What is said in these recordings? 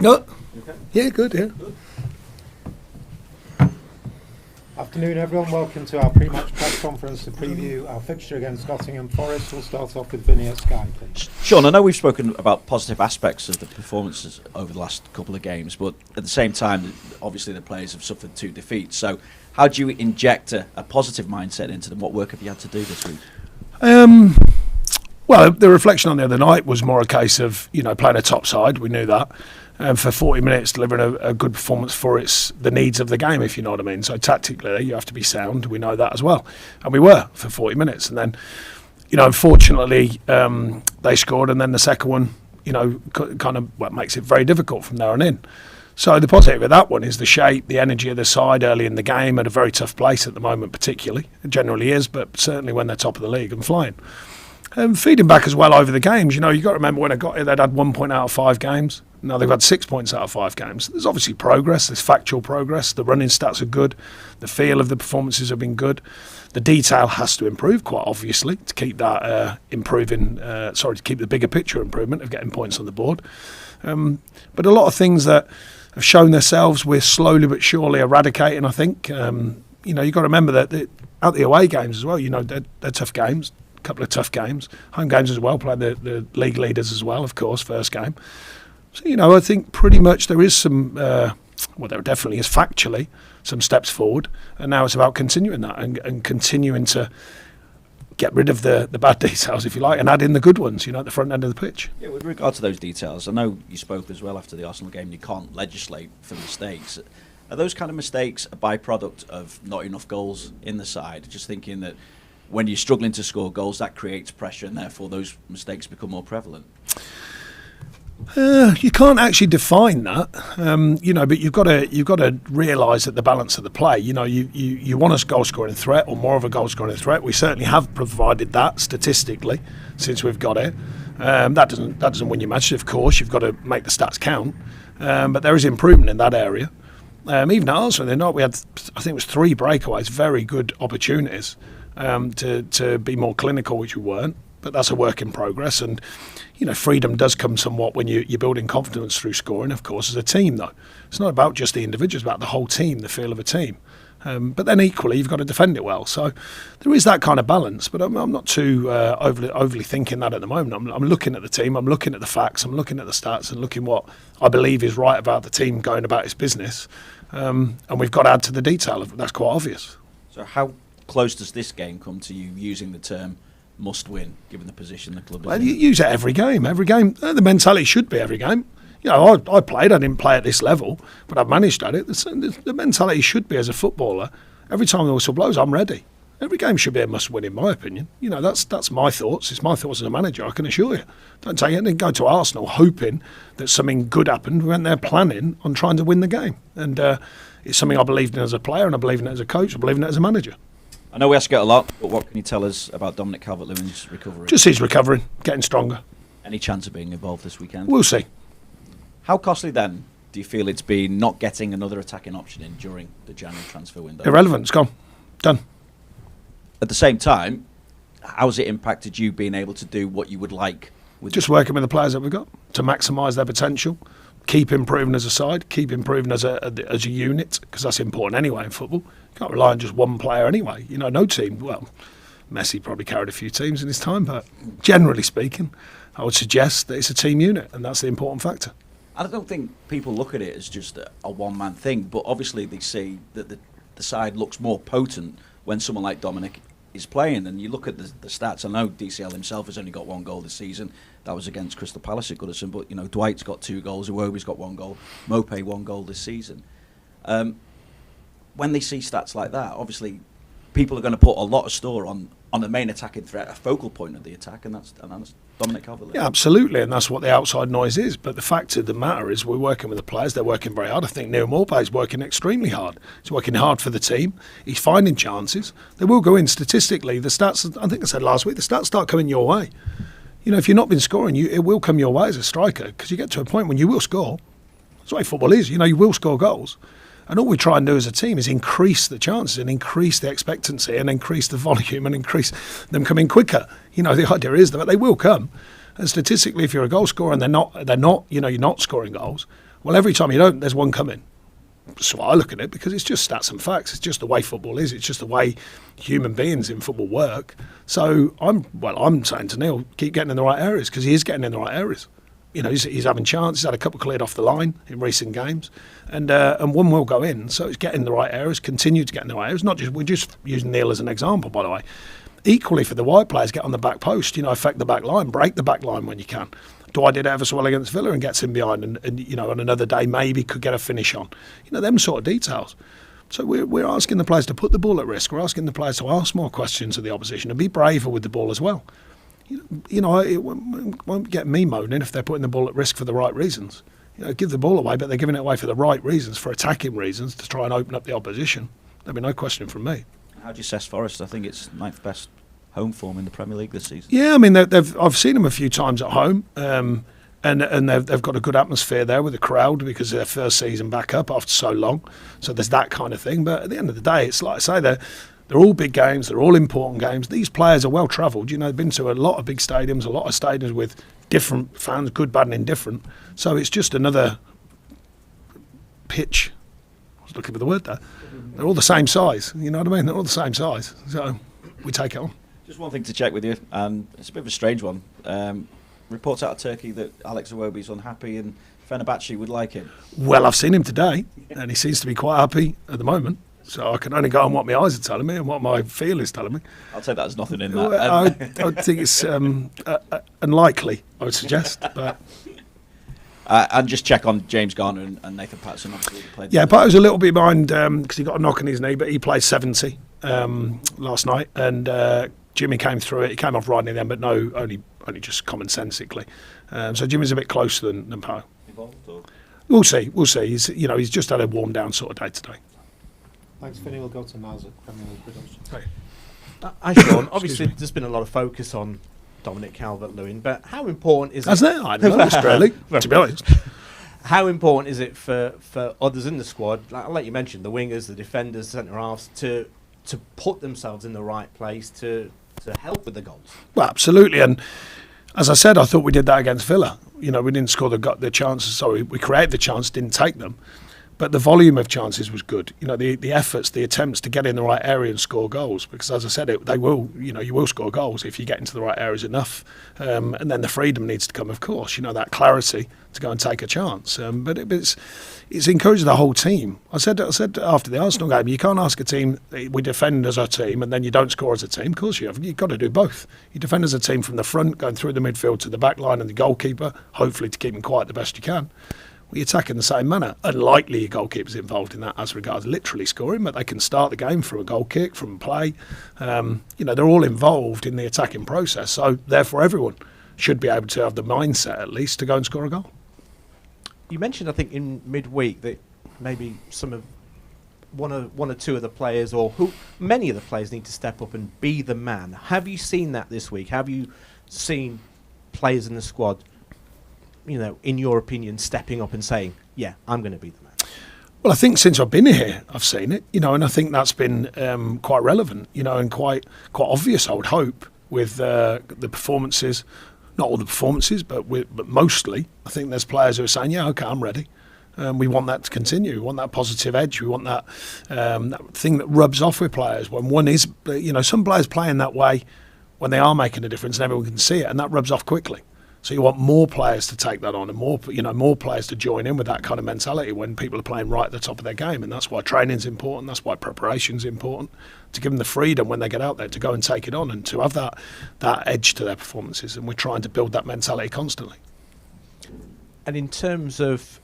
No. Okay. Yeah, good, yeah. Good. Afternoon, everyone. Welcome to our pre-match press conference to preview our fixture against Nottingham Forest. We'll start off with Vinny at Sky, please. Sean, I know we've spoken about positive aspects of the performances over the last couple of games, but at the same time, obviously the players have suffered 2 defeats. So how do you inject a positive mindset into them? What work have you had to do this week? Well, the reflection on the other night was more a case of, playing a top side. We knew that. For 40 minutes, delivering a good performance for the needs of the game, if you know what I mean. So tactically, you have to be sound. We know that as well. And we were for 40 minutes. And then, unfortunately, they scored. And then the second one, kind of makes it very difficult from there on in. So the positive of that one is the shape, the energy of the side early in the game at a very tough place at the moment, particularly. It generally is, but certainly when they're top of the league and flying. Feeding back as well over the games. You've got to remember when I got here, they'd had 1 point out of 5 games. Now they've had 6 points out of 5 games. There's obviously progress. There's factual progress. The running stats are good. The feel of the performances have been good. The detail has to improve, quite obviously, to keep that to keep the bigger picture improvement of getting points on the board. But a lot of things that have shown themselves, we're slowly but surely eradicating, I think. You've got to remember that out the away games as well, they're tough games. Couple of tough games, home games as well, playing the league leaders as well, of course, first game. So, I think pretty much there is some, there definitely is factually some steps forward, and now it's about continuing that and continuing to get rid of the bad details, if you like, and add in the good ones, at the front end of the pitch. Yeah, with regard to those details, I know you spoke as well after the Arsenal game, you can't legislate for mistakes. Are those kind of mistakes a byproduct of not enough goals in the side? Just thinking that when you're struggling to score goals, that creates pressure, and therefore those mistakes become more prevalent. You can't actually define that, but you've got to realise that the balance of the play. You want a goal scoring threat or more of a goal scoring threat. We certainly have provided that statistically since we've got it. That doesn't win you matches, of course. You've got to make the stats count, but there is improvement in that area. Even at Arsenal, we had, I think it was 3 breakaways, very good opportunities. To be more clinical, which we weren't, but that's a work in progress. And freedom does come somewhat when you're building confidence through scoring, of course, as a team. Though it's not about just the individuals, it's about the whole team, the feel of a team. But then equally, you've got to defend it well. So there is that kind of balance. But I'm not too overly thinking that at the moment. I'm looking at the team, I'm looking at the facts, I'm looking at the stats, and looking what I believe is right about the team going about its business. And we've got to add to the detail. That's quite obvious. So how close does this game come to you using the term must win, given the position the club is in? You use it every game. The mentality should be every game. I didn't play at this level, but I've managed at it. The mentality should be, as a footballer, every time the whistle blows, I'm ready. Every game should be a must win, in my opinion. That's my thoughts. It's my thoughts as a manager, I can assure you. Don't take it and go to Arsenal hoping that something good happened. We went there planning on trying to win the game. And it's something I believed in as a player, and I believe in it as a coach, I believe in it as a manager. I know we ask it a lot, but what can you tell us about Dominic Calvert-Lewin's recovery? Just he's recovering, getting stronger. Any chance of being involved this weekend? We'll see. How costly then do you feel it's been not getting another attacking option in during the January transfer window? Irrelevant, it's gone. Done. At the same time, how's it impacted you being able to do what you would like? Just working with the players that we've got to maximise their potential, keep improving as a side, keep improving as a unit, because that's important anyway in football. You can't rely on just one player anyway. No team. Well, Messi probably carried a few teams in his time, but generally speaking, I would suggest that it's a team unit, and that's the important factor. I don't think people look at it as just a one-man thing, but obviously they see that the side looks more potent when someone like Dominic is playing. And you look at the stats. I know DCL himself has only got 1 goal this season. That was against Crystal Palace at Goodison, but Dwight's got 2 goals, Iwobi's got 1 goal, Mopé 1 goal this season. When they see stats like that, obviously people are going to put a lot of store on the main attacking threat, a focal point of the attack, and that's Dominic Calvert-Lewin. Yeah, absolutely, and that's what the outside noise is. But the fact of the matter is we're working with the players. They're working very hard. I think Neil Maupay is working extremely hard. He's working hard for the team. He's finding chances. They will go in statistically. The stats, I think I said last week, the stats start coming your way. If you've not been scoring, it will come your way as a striker, because you get to a point when you will score. That's the way football is. You will score goals. And all we try and do as a team is increase the chances and increase the expectancy and increase the volume and increase them coming quicker. The idea is that they will come. And statistically, if you're a goal scorer and they're not, you're not scoring goals, Well, every time you don't, there's one coming. So I look at it, because it's just stats and facts. It's just the way football is. It's just the way human beings in football work. So I'm saying to Neil, keep getting in the right areas, because he is getting in the right areres. You know, he's having chances. He's had a couple cleared off the line in recent games, and one will go in. So it's getting in the right areas, continue to get in the right areas. We're just using Neil as an example, by the way. Equally for the wide players, get on the back post. You know, affect the back line, break the back line when you can. Dwight did ever so well against Villa and gets in behind, and you know, on another day maybe could get a finish on. You know, them sort of details. So we're asking the players to put the ball at risk. We're asking the players to ask more questions of the opposition and be braver with the ball as well. You know, it won't get me moaning if they're putting the ball at risk for the right reasons. You know, give the ball away, but they're giving it away for the right reasons, for attacking reasons, to try and open up the opposition. There'll be no question from me. How do you assess Forest? I think it's 9th best home form in the Premier League this season. Yeah, I mean, I've seen them a few times at home, and they've got a good atmosphere there with the crowd, because of their first season back up after so long. So there's that kind of thing. But at the end of the day, it's like I say, they're all big games, they're all important games. These players are well travelled. You know, they've been to a lot of big stadiums, a lot of stadiums with different fans, good, bad and indifferent. So it's just another pitch. I was looking for the word there. They're all the same size. You know what I mean? They're all the same size. So we take it on. Just one thing to check with you, and it's a bit of a strange one. Reports out of Turkey that Alex Iwobi's unhappy and Fenerbahce would like him. Well, I've seen him today, and he seems to be quite happy at the moment. So I can only go on what my eyes are telling me and what my feel is telling me. I'll take that as nothing in that. I think it's unlikely, I would suggest. But and just check on James Garner and Nathan Patterson. Obviously, played. Yeah, Patterson was a little bit behind because he got a knock on his knee, but he played 70 last night, and Jimmy came through it. He came off right near the end, but no, only just commonsensically. So Jimmy's a bit closer than Poe. Involved, or? We'll see. He's just had a warm down sort of day today. Thanks, Vinny. We'll go to Naz at Premier League production. Hi, Sean. Obviously, there's been a lot of focus on Dominic Calvert-Lewin, but how important is Hasn't it? I noticed, really, to be honest. How important is it for others in the squad, like you mentioned, the wingers, the defenders, the centre-halves, to put themselves in the right place to help with the goals? Well, absolutely. And as I said, I thought we did that against Villa. You know, we didn't score the chances. Sorry, we created the chance, didn't take them. But the volume of chances was good. You know, the efforts, the attempts to get in the right area and score goals. Because as I said, you will score goals if you get into the right areas enough. And then the freedom needs to come, of course. You know, that clarity to go and take a chance. But it's encouraged the whole team. I said after the Arsenal game, you can't ask a team, we defend as a team and then you don't score as a team. Of course you have. You've got to do both. You defend as a team from the front, going through the midfield to the back line and the goalkeeper, hopefully to keep him quiet the best you can. We attack in the same manner. Unlikely your goalkeeper's involved in that as regards literally scoring, but they can start the game from a goal kick, from play. They're all involved in the attacking process. So therefore, everyone should be able to have the mindset at least to go and score a goal. You mentioned, I think, in midweek that maybe one or two of the players, or many of the players, need to step up and be the man. Have you seen that this week? Have you seen players in the squad, you know, in your opinion, stepping up and saying, yeah, I'm going to be the man? Well, I think since I've been here, I've seen it, you know, and I think that's been quite relevant, you know, and quite obvious, I would hope, with the performances. Not all the performances, but mostly. I think there's players who are saying, yeah, okay, I'm ready. We want that to continue. We want that positive edge. We want that thing that rubs off with players. When one is, you know, some players playing that way when they are making a difference and everyone can see it, and that rubs off quickly. So you want more players to take that on, and more players to join in with that kind of mentality when people are playing right at the top of their game. And that's why training's important. That's why preparation's important, to give them the freedom when they get out there to go and take it on and to have that edge to their performances. And we're trying to build that mentality constantly. And in terms of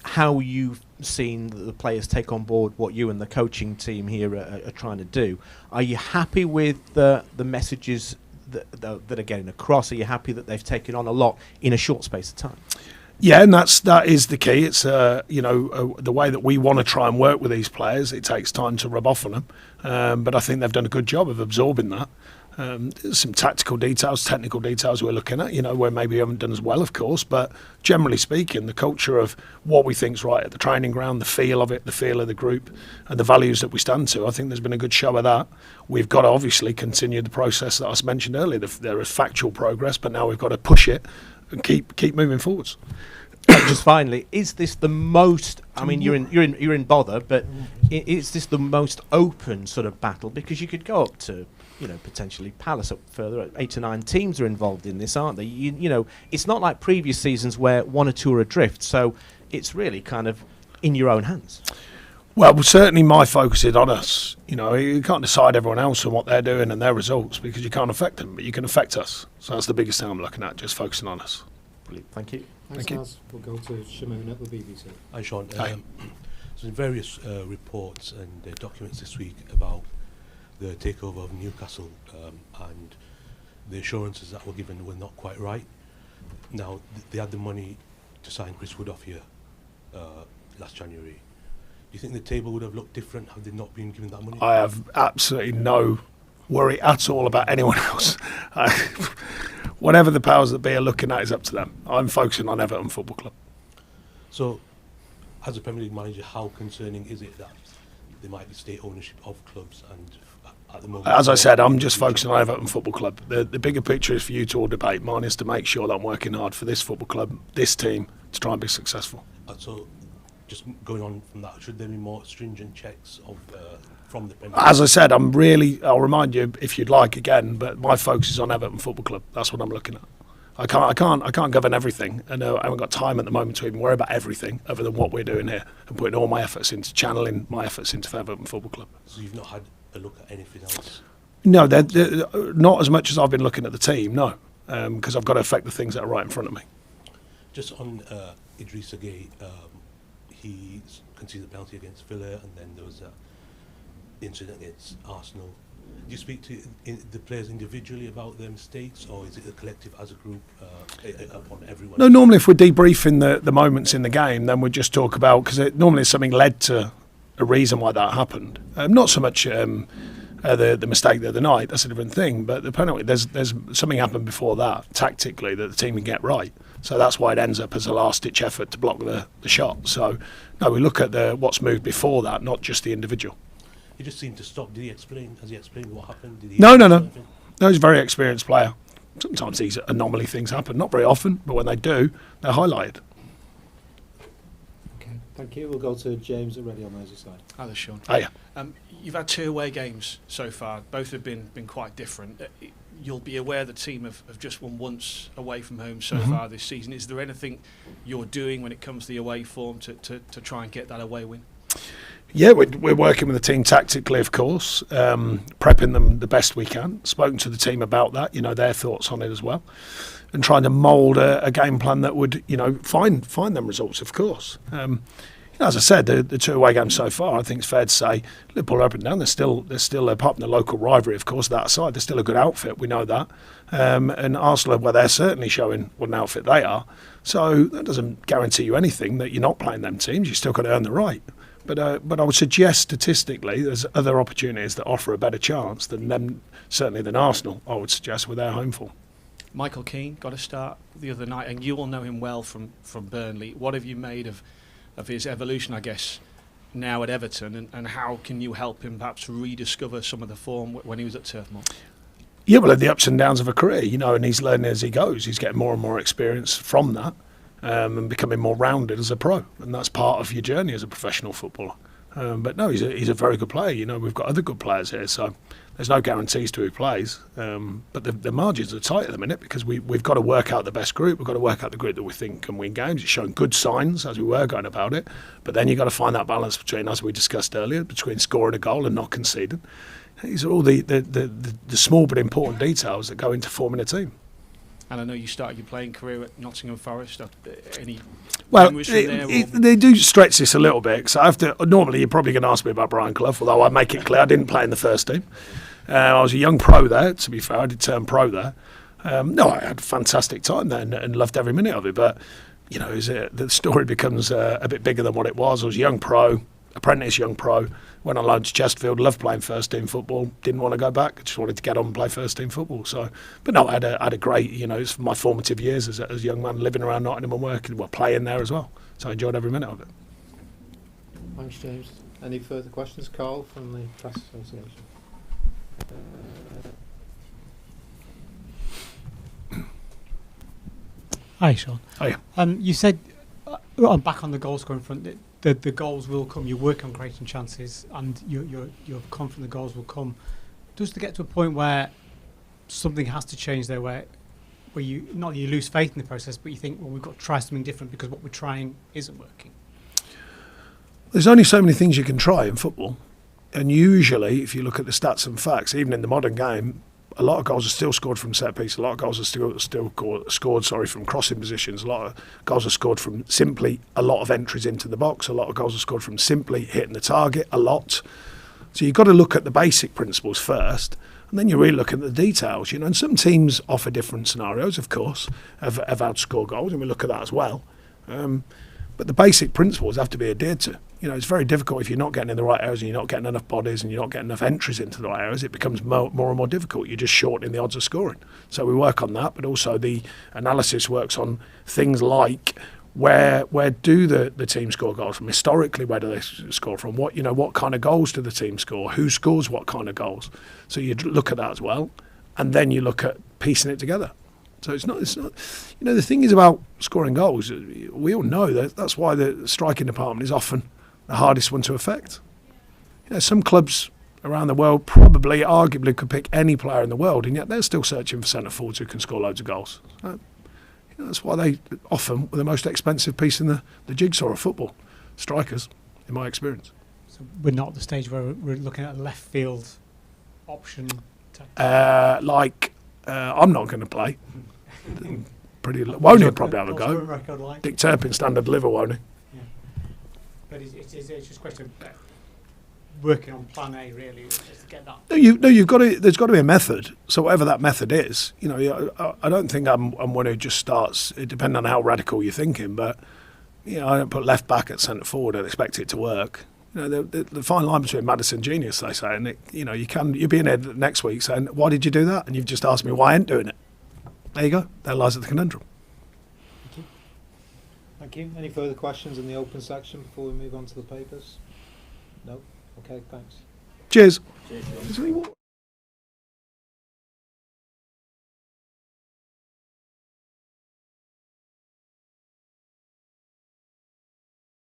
how you've seen the players take on board what you and the coaching team here are trying to do, are you happy with the messages that are getting across? Are you happy that they've taken on a lot in a short space of time? Yeah, and that is the key. It's the way that we want to try and work with these players. It takes time to rub off on them, but I think they've done a good job of absorbing that. There's some tactical details, technical details we're looking at, you know, where maybe we haven't done as well, of course, but generally speaking, the culture of what we think's right at the training ground, the feel of it, the feel of the group, and the values that we stand to, I think there's been a good show of that. We've got to obviously continue the process that I mentioned earlier. There is factual progress, but now we've got to push it and keep moving forwards. Just finally, is this the most? I mean, you're in bother, but is this the most open sort of battle? Because you could go up to, potentially Palace up further. 8 or 9 teams are involved in this, aren't they? It's not like previous seasons where 1 or 2 are adrift. So it's really kind of in your own hands. Well, certainly my focus is on us. You can't decide everyone else and what they're doing and their results because you can't affect them, but you can affect us. So that's the biggest thing I'm looking at, just focusing on us. Brilliant. Thank you. Thanks, Naz. We'll go to Shamoon at the BBC. Hi, Sean. Hi. There's been various reports and documents this week about the takeover of Newcastle and the assurances that were given were not quite right. Now, they had the money to sign Chris Wood off here last January. Do you think the table would have looked different had they not been given that money? I have absolutely no worry at all about anyone else. Whatever the powers that be are looking at is up to them. I'm focusing on Everton Football Club. So, as a Premier League manager, how concerning is it that there might be state ownership of clubs and at the moment? As I said, I'm just focusing on Everton Football Club. The bigger picture is for you to all debate. Mine is to make sure that I'm working hard for this football club, this team, to try and be successful. So, just going on from that, should there be more stringent checks from the Premier League? As I said, I'll remind you if you'd like again, but my focus is on Everton Football Club. That's what I'm looking at. I can't govern everything, and I haven't got time at the moment to even worry about everything other than what we're doing here and putting all my efforts into channeling my efforts into Everton Football Club. So you've not had a look at anything else? No, they're not as much as I've been looking at the team. No, because I've got to affect the things that are right in front of me. Just on Idrissa Gueye, he conceded a penalty against Villa, and then there was an incident against Arsenal. Do you speak to the players individually about their mistakes, or is it a collective as a group upon everyone? No, normally if we're debriefing the moments in the game, then we just talk about, because normally something led to a reason why that happened. Not so much the mistake the other night, that's a different thing, but the penalty, there's something happened before that, tactically, that the team can get right. So that's why it ends up as a last-ditch effort to block the shot. So, no, we look at what's moved before that, not just the individual. He just seemed to stop. Did he explain? Has he explained what happened? Did he No. No, he's a very experienced player. Sometimes these anomaly things happen, not very often, but when they do, they're highlighted. Okay, thank you. We'll go to James at Ready on Merseyside. Hi there, Sean. Oh, yeah. You've had 2 away games so far. Both have been quite different. You'll be aware the team have just won once away from home so far this season. Is there anything you're doing when it comes to the away form to try and get that away win? Yeah, we're working with the team tactically, of course, prepping them the best we can. Spoken to the team about that, their thoughts on it as well, and trying to mould a game plan that would, find them results, of course. As I said, the 2 away games so far, I think it's fair to say Liverpool are up and down. They're still apart from the local rivalry, of course, that aside, they're still a good outfit. We know that. And Arsenal, well, they're certainly showing what an outfit they are. So that doesn't guarantee you anything that you're not playing them teams. You've still got to earn the right. But I would suggest statistically there's other opportunities that offer a better chance than them, certainly than Arsenal, I would suggest, with their home form. Michael Keane got a start the other night, and you all know him well from Burnley. What have you made of his evolution, I guess, now at Everton, and how can you help him perhaps rediscover some of the form when he was at Turf Moor? Yeah, well, the ups and downs of a career, and he's learning as he goes. He's getting more and more experience from that. And becoming more rounded as a pro, and that's part of your journey as a professional footballer. But no, he's a very good player. We've got other good players here, so there's no guarantees to who plays. But the margins are tight at the minute because we've got to work out the best group. We've got to work out the group that we think can win games. It's showing good signs as we were going about it, but then you've got to find that balance between, as we discussed earlier, between scoring a goal and not conceding. These are all the small but important details that go into forming a team. And I know you started your playing career at Nottingham Forest. Any well, memories from there? They do stretch this a little bit. So normally you're probably going to ask me about Brian Clough, although I make it clear I didn't play in the first team. I was a young pro there, to be fair. I did turn pro there. No, I had a fantastic time there and loved every minute of it. But, the story becomes a bit bigger than what it was. I was a young pro, apprentice young pro, went on loan to Chesterfield, loved playing first team football, didn't want to go back, just wanted to get on and play first team football. So, but no, I had a great, it's my formative years as a young man living around Nottingham and working, playing there as well. So I enjoyed every minute of it. Thanks, James. Any further questions, Carl, from the Press Association? Hi, Sean. Oh, yeah. You said I'm back on the goal scoring front. The goals will come. You work on creating chances, and you're confident the goals will come. Does it get to a point where something has to change there, where you not you lose faith in the process, but you think, well, we've got to try something different because what we're trying isn't working? There's only so many things you can try in football, and usually, if you look at the stats and facts, even in the modern game, a lot of goals are still scored from set piece. A lot of goals are still scored from crossing positions. A lot of goals are scored from simply a lot of entries into the box. A lot of goals are scored from simply hitting the target a lot. So you've got to look at the basic principles first, and then you really look at the details. You know, and some teams offer different scenarios, of course, of how to score goals, and we look at that as well. But the basic principles have to be adhered to. You know, it's very difficult if you're not getting in the right areas and you're not getting enough bodies and you're not getting enough entries into the right areas. It becomes more and more difficult. You're just shortening the odds of scoring. So we work on that, but also the analysis works on things like where do the team score goals from? Historically, where do they score from? What kind of goals do the team score? Who scores what kind of goals? So you look at that as well, and then you look at piecing it together. So it's not. You know, the thing is about scoring goals. We all know that's why the striking department is often the hardest one to affect. You know, some clubs around the world probably, arguably, could pick any player in the world, and yet they're still searching for centre forwards who can score loads of goals. So, you know, that's why they often were the most expensive piece in the jigsaw of football. Strikers, in my experience. So we're not at the stage where we're looking at a left field option. I'm not going to play. Won't he probably have a go? Like? Dick Turpin standard liver, won't he? Yeah. But it's just a question of working on plan A, really, just to get that. No, you've got to. There's got to be a method. So whatever that method is, you know, I don't think I'm one who just starts. It depends on how radical you're thinking, but you know, I don't put left back at centre forward and expect it to work. You know, the fine line between madness and genius, they say, and you know, you'll be in here next week saying, "Why did you do that?" And you've just asked me why I ain't doing it. There you go. There lies the conundrum. Thank you. Thank you. Any further questions in the open section before we move on to the papers? No? Okay, thanks. Cheers. Cheers, Sean. Is there any water?